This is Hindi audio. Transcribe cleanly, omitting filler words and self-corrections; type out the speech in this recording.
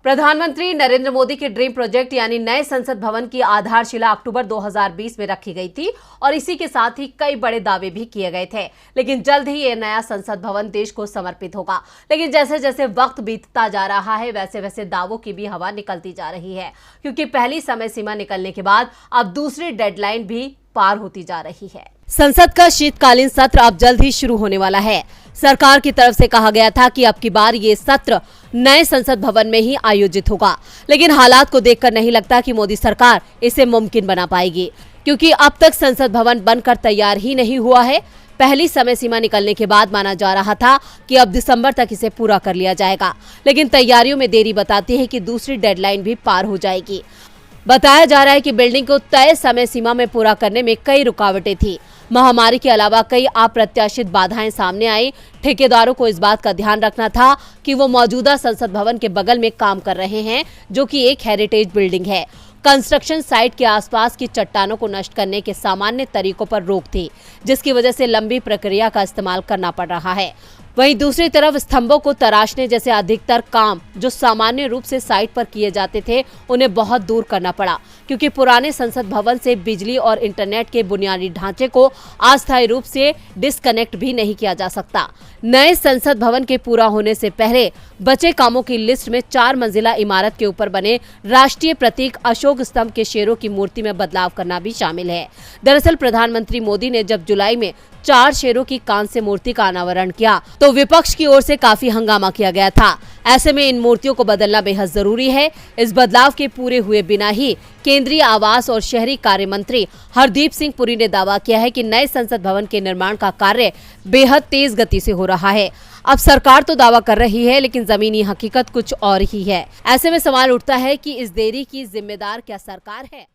प्रधानमंत्री नरेंद्र मोदी के ड्रीम प्रोजेक्ट यानी नए संसद भवन की आधारशिला अक्टूबर 2020 में रखी गई थी और इसी के साथ ही कई बड़े दावे भी किए गए थे। लेकिन जल्द ही ये नया संसद भवन देश को समर्पित होगा। लेकिन जैसे जैसे वक्त बीतता जा रहा है वैसे वैसे दावों की भी हवा निकलती जा रही है, क्योंकि पहली समय सीमा निकलने के बाद अब दूसरी डेडलाइन भी पार होती जा रही है। संसद का शीतकालीन सत्र अब जल्द ही शुरू होने वाला है। सरकार की तरफ से कहा गया था कि अब की बार ये सत्र नए संसद भवन में ही आयोजित होगा, लेकिन हालात को देखकर नहीं लगता कि मोदी सरकार इसे मुमकिन बना पाएगी, क्योंकि अब तक संसद भवन बनकर तैयार ही नहीं हुआ है। पहली समय सीमा निकलने के बाद माना जा रहा था कि अब दिसंबर तक इसे पूरा कर लिया जाएगा, लेकिन तैयारियों में देरी बताती है कि दूसरी डेडलाइन भी पार हो जाएगी। बताया जा रहा है कि बिल्डिंग को तय समय सीमा में पूरा करने में कई रुकावटें थी। महामारी के अलावा कई अप्रत्याशित बाधाएं सामने आई। ठेकेदारों को इस बात का ध्यान रखना था कि वो मौजूदा संसद भवन के बगल में काम कर रहे हैं, जो कि एक हेरिटेज बिल्डिंग है। कंस्ट्रक्शन साइट के आसपास की चट्टानों को नष्ट करने के सामान्य तरीकों पर रोक थी, जिसकी वजह से लंबी प्रक्रिया का इस्तेमाल करना पड़ रहा है। वहीं दूसरी तरफ स्तंभों को तराशने जैसे अधिकतर काम जो सामान्य रूप से साइट पर किए जाते थे, उन्हें बहुत दूर करना पड़ा, क्योंकि पुराने संसद भवन से बिजली और इंटरनेट के बुनियादी ढांचे को अस्थायी रूप से डिस्कनेक्ट भी नहीं किया जा सकता। नए संसद भवन के पूरा होने से पहले बचे कामों की लिस्ट में 4 मंजिला इमारत के ऊपर बने राष्ट्रीय प्रतीक अशोक स्तंभ के शेरों की मूर्ति में बदलाव करना भी शामिल है। दरअसल प्रधानमंत्री मोदी ने जब जुलाई में 4 शेरों की कांस्य मूर्ति का अनावरण किया तो विपक्ष की ओर से काफी हंगामा किया गया था। ऐसे में इन मूर्तियों को बदलना बेहद जरूरी है। इस बदलाव के पूरे हुए बिना ही केंद्रीय आवास और शहरी कार्य मंत्री हरदीप सिंह पुरी ने दावा किया है कि नए संसद भवन के निर्माण का कार्य बेहद तेज गति से हो रहा है। अब सरकार तो दावा कर रही है, लेकिन जमीनी हकीकत कुछ और ही है। ऐसे में सवाल उठता है कि इस देरी की जिम्मेदार क्या सरकार है?